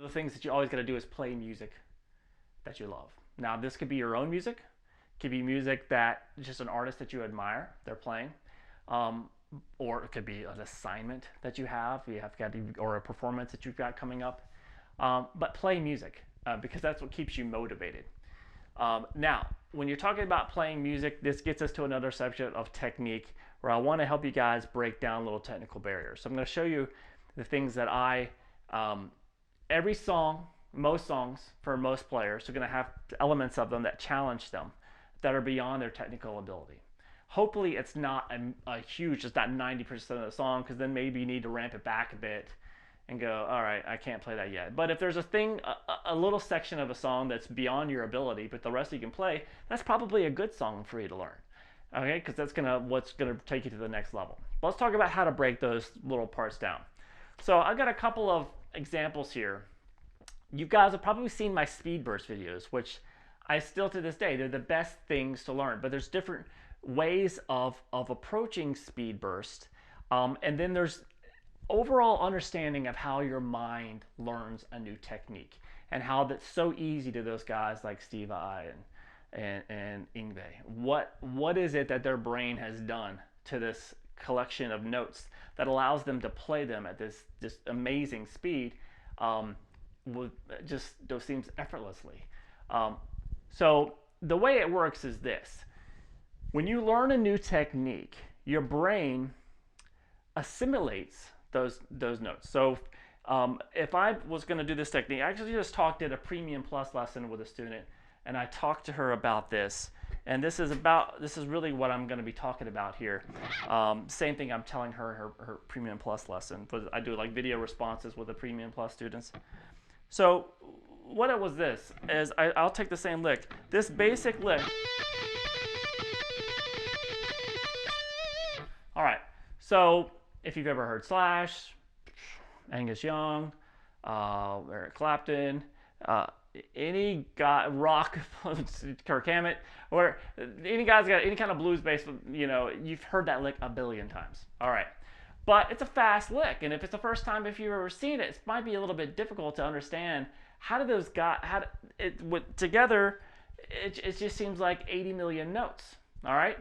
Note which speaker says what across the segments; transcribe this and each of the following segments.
Speaker 1: The things that you always got to do is play music that you love. Now, this could be your own music, could be music that just an artist that you admire they're playing, um, or it could be an assignment that you have got, or a performance that you've got coming up. But play music because that's what keeps you motivated. Now, when you're talking about playing music, this gets us to another section of technique where I want to help you guys break down little technical barriers. So I'm going to show you the things that every song, most songs for most players are going to have elements of them that challenge them, that are beyond their technical ability. Hopefully it's not a huge, it's not 90% of the song, because then maybe you need to ramp it back a bit and go, all right, I can't play that yet. But if there's a little section of a song that's beyond your ability, but the rest you can play, that's probably a good song for you to learn. Okay, because that's what's gonna take you to the next level. But let's talk about how to break those little parts down. So I've got a couple of examples here. You guys have probably seen my speed burst videos, which I still to this day, they're the best things to learn. But there's different ways of approaching speed burst. And then there's overall understanding of how your mind learns a new technique and how that's so easy to those guys like Steve I and Ingve. What is it that their brain has done to this collection of notes that allows them to play them at this just amazing speed, with just those seems effortlessly. So the way it works is this: when you learn a new technique, your brain assimilates those notes. So if I was going to do this technique, I actually just did a Premium Plus lesson with a student, and I talked to her about this. And this is really what I'm going to be talking about here. Same thing I'm telling her in her Premium Plus lesson. But I do like video responses with the Premium Plus students. So what it was this is I'll take the same lick. This basic lick. All right. So if you've ever heard Slash, Angus Young, Eric Clapton, any guy, rock, Kirk Hammett, or any guy's got any kind of blues bass, you've heard that lick a billion times. All right. But it's a fast lick, and if it's the first time if you've ever seen it, it might be a little bit difficult to understand how do those guys, together, it just seems like 80 million notes. All right.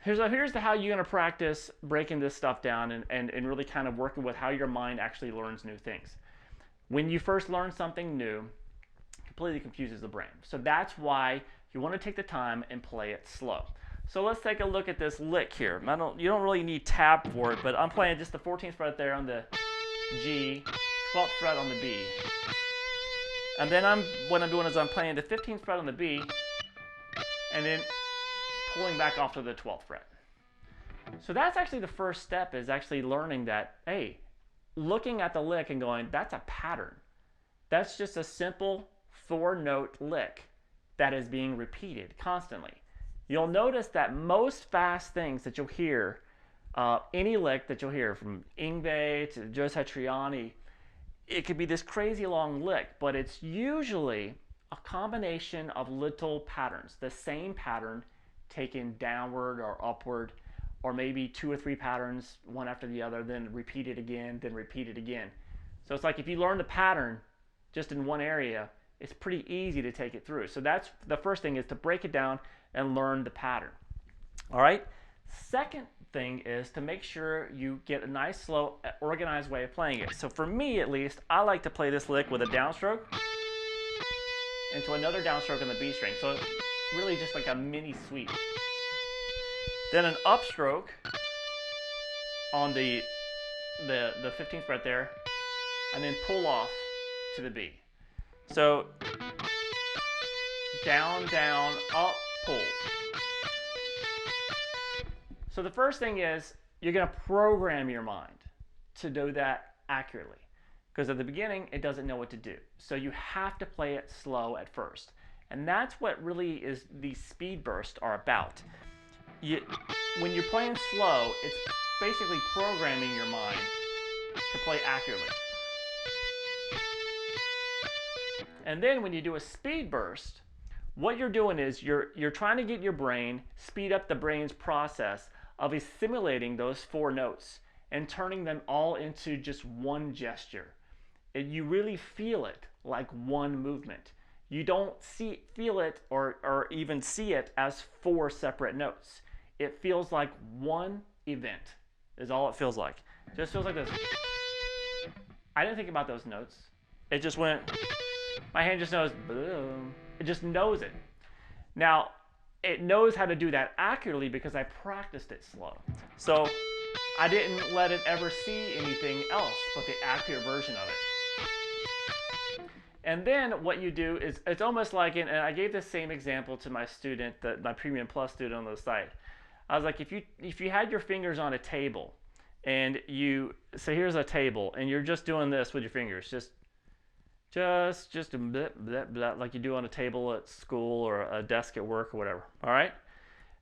Speaker 1: Here's how you're going to practice breaking this stuff down and really kind of working with how your mind actually learns new things. When you first learn something new, it completely confuses the brain. So that's why you want to take the time and play it slow. So let's take a look at this lick here. You don't really need tab for it, but I'm playing just the 14th fret there on the G, 12th fret on the B. And then what I'm doing is I'm playing the 15th fret on the B, and then pulling back off to the 12th fret. So that's actually the first step, is actually learning that, hey, looking at the lick and going, that's a pattern. That's just a simple 4-note lick that is being repeated constantly. You'll notice that most fast things that you'll hear, any lick that you'll hear from Ingve to Joe Satriani, it could be this crazy long lick, but it's usually a combination of little patterns, the same pattern taken downward or upward, or maybe 2 or 3 patterns, one after the other, then repeat it again, then repeat it again. So it's like if you learn the pattern just in one area, it's pretty easy to take it through. So that's the first thing, is to break it down and learn the pattern. All right. Second thing is to make sure you get a nice, slow, organized way of playing it. So for me, at least, I like to play this lick with a downstroke into another downstroke on the B string. So really just like a mini sweep. Then an upstroke on the 15th fret there, and then pull off to the B. So down, down, up, pull. So the first thing is you're going to program your mind to do that accurately, because at the beginning it doesn't know what to do. So you have to play it slow at first. And that's what really is these speed bursts are about. When you're playing slow, it's basically programming your mind to play accurately. And then when you do a speed burst, what you're doing is you're trying to get your brain, speed up the brain's process of assimilating those 4 notes and turning them all into just one gesture. You really feel it like one movement. You don't feel it or even see it as 4 separate notes. It feels like one event is all it feels like. It just feels like this. I didn't think about those notes. It just went, my hand just knows, boom. It just knows it. Now, it knows how to do that accurately because I practiced it slow. So I didn't let it ever see anything else but the accurate version of it. And then what you do is, it's almost like, and I gave this same example to my student, my Premium Plus student on the site. I was like, if you had your fingers on a table, and so here's a table, and you're just doing this with your fingers, just a blah, blah, blah, like you do on a table at school or a desk at work or whatever. All right.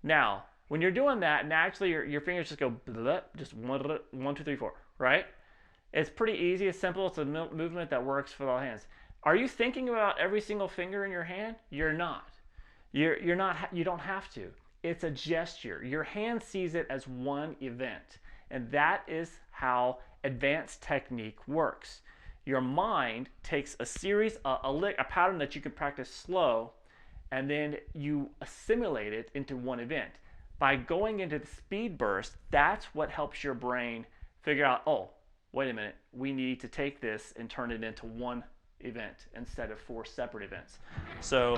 Speaker 1: Now, when you're doing that, naturally your fingers just go blah, just 1, 2, 3, 4. Right? It's pretty easy. It's simple. It's a movement that works for all hands. Are you thinking about every single finger in your hand? You're not. You're not. You don't have to. It's a gesture. Your hand sees it as one event, and that is how advanced technique works. Your mind takes a series, a pattern that you can practice slow, and then you assimilate it into one event. By going into the speed burst, that's what helps your brain figure out, oh, wait a minute, we need to take this and turn it into one event instead of 4 separate events. So,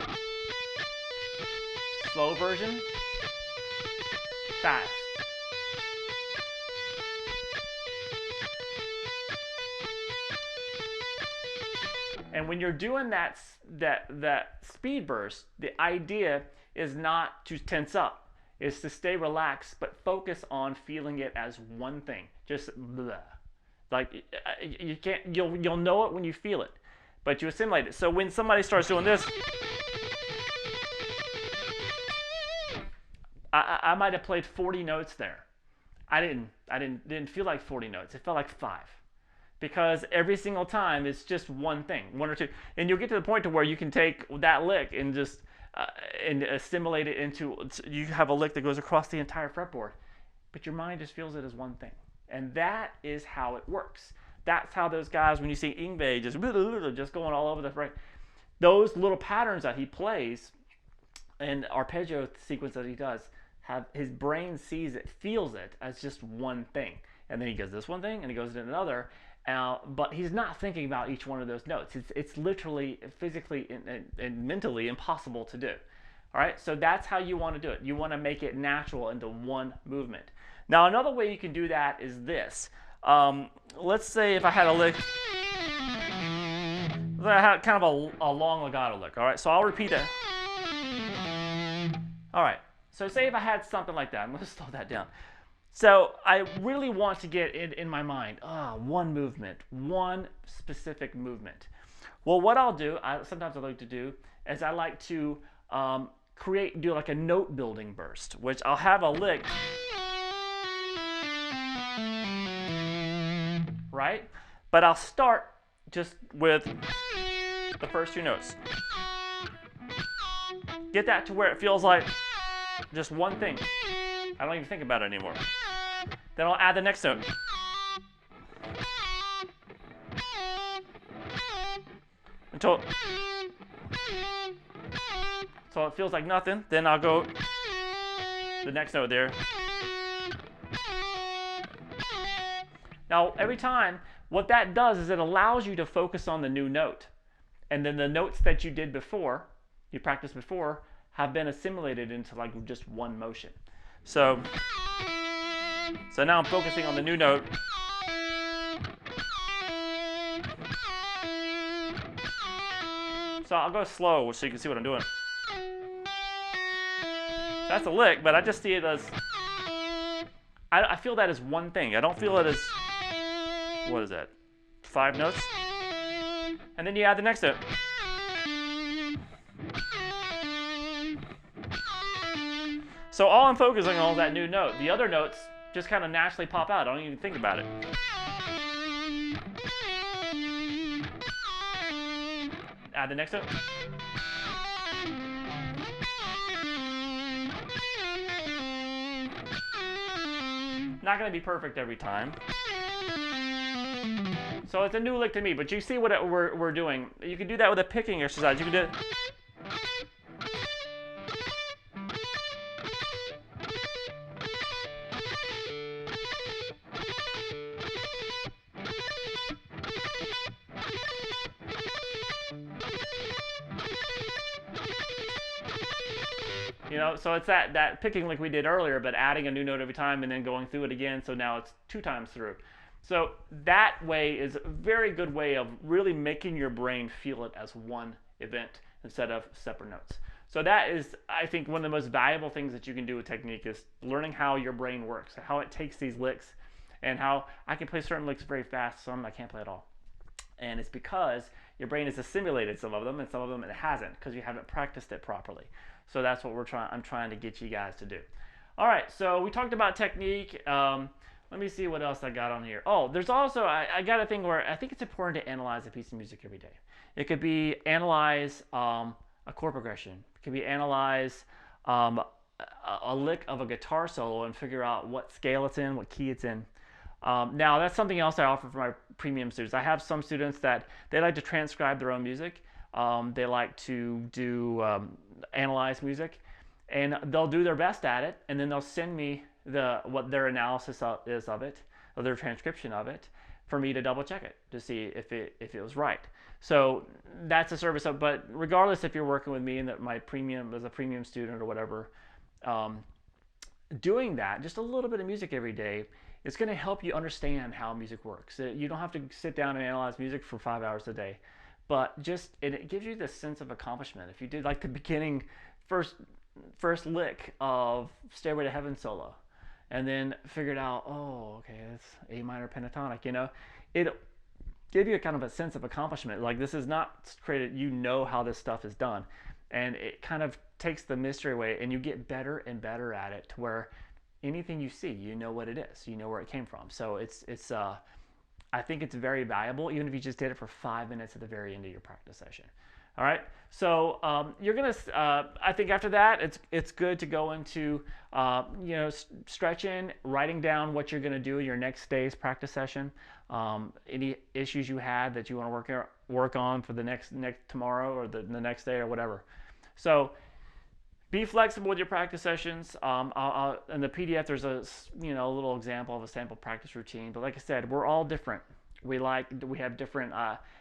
Speaker 1: slow version, fast. And when you're doing that speed burst, the idea is not to tense up. It's to stay relaxed, but focus on feeling it as one thing. Just blah. Like you can't, you'll know it when you feel it, but you assimilate it. So when somebody starts doing this, I might have played 40 notes there. I didn't feel like 40 notes. It felt like 5. Because every single time it's just one thing, 1 or 2, and you'll get to the point to where you can take that lick and just and assimilate it into, you have a lick that goes across the entire fretboard, but your mind just feels it as one thing, and that is how it works. That's how those guys, when you see Yngwie just going all over the fret, those little patterns that he plays and arpeggio sequence that he does, have his brain sees it, feels it as just one thing, and then he goes this one thing and he goes to another. But he's not thinking about each one of those notes. It's literally, physically, and mentally impossible to do. All right, so that's how you want to do it. You want to make it natural into one movement. Now, another way you can do that is this. Let's say if I had a lick, I had kind of a long legato lick. All right, so I'll repeat that. All right, so say if I had something like that. I'm going to slow that down. So I really want to get in my mind, one movement, one specific movement. Well, what I'll do, sometimes I like to do, is I like to do like a note building burst, which I'll have a lick, right? But I'll start just with the first 2 notes. Get that to where it feels like just one thing. I don't even think about it anymore. Then I'll add the next note. Until so it feels like nothing. Then I'll go the next note there. Now every time, what that does is it allows you to focus on the new note. And then the notes that you did before, you practiced before, have been assimilated into like just one motion. So now I'm focusing on the new note. So I'll go slow so you can see what I'm doing. That's a lick, but I just see it as, I feel that as one thing. I don't feel it as, what is that, 5 notes? And then you add the next note. So all I'm focusing on is that new note. The other notes just kind of naturally pop out. I don't even think about it. Add the next note. Not going to be perfect every time. So it's a new lick to me, but you see what we're doing. You can do that with a picking exercise. You can do it. You know, so it's that picking like we did earlier, but adding a new note every time and then going through it again. So now it's 2 times through. So that way is a very good way of really making your brain feel it as one event instead of separate notes. So that is, I think, one of the most valuable things that you can do with technique is learning how your brain works, how it takes these licks, and how I can play certain licks very fast, some I can't play at all. And it's because your brain has assimilated some of them, and some of them it hasn't, because you haven't practiced it properly. So that's what I'm trying to get you guys to do. All right, so we talked about technique. Let me see what else I got on here. Oh, there's also, I got a thing where I think it's important to analyze a piece of music every day. It could be analyze a chord progression. It could be analyze a lick of a guitar solo and figure out what scale it's in, what key it's in. Now, that's something else I offer for my premium students. I have some students that they like to transcribe their own music. They like to do analyze music, and they'll do their best at it, and then they'll send me what their analysis is of it, or their transcription of it, for me to double check it to see if it was right. So that's a service. But regardless if you're working with me and that my premium as a premium student or whatever, doing that, just a little bit of music every day, it's going to help you understand how music works. You don't have to sit down and analyze music for 5 hours a day, but just it gives you this sense of accomplishment. If you did like the beginning first lick of Stairway to Heaven solo, and then figured out, oh, okay, it's A minor pentatonic, you know, it'll give you a kind of a sense of accomplishment. Like, this is not created, you know how this stuff is done, and it kind of takes the mystery away, and you get better and better at it to where anything you see, you know what it is, you know where it came from. So it's I think it's very valuable, even if you just did it for 5 minutes at the very end of your practice session. All right, so you're gonna. I think after that, it's good to go into stretching, writing down what you're gonna do in your next day's practice session. Any issues you had that you want to work on for the next tomorrow or the next day or whatever. So be flexible with your practice sessions. In the PDF, there's a little example of a sample practice routine. But like I said, we're all different. We have different.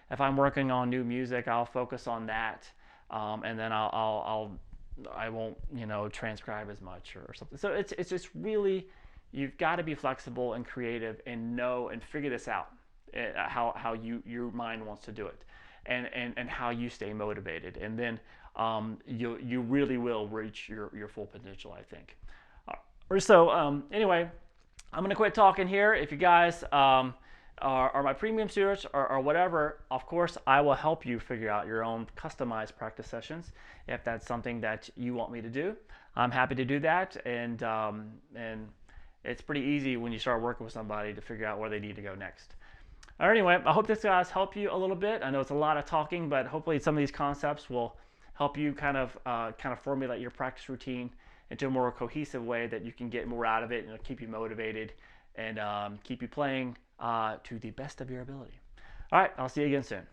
Speaker 1: If I'm working on new music, I'll focus on that, and then I won't transcribe as much or something. So it's just really, you've got to be flexible and creative and know and figure this out, how your mind wants to do it, and how you stay motivated, and then you really will reach your full potential, I think. So anyway, I'm gonna quit talking here. If you guys are my premium students or whatever, of course I will help you figure out your own customized practice sessions if that's something that you want me to do. I'm happy to do that, and it's pretty easy when you start working with somebody to figure out where they need to go next. All right, anyway, I hope this guys help you a little bit. I know it's a lot of talking, but hopefully some of these concepts will help you kind of formulate your practice routine into a more cohesive way that you can get more out of it, and it'll keep you motivated and keep you playing to the best of your ability. All right, I'll see you again soon.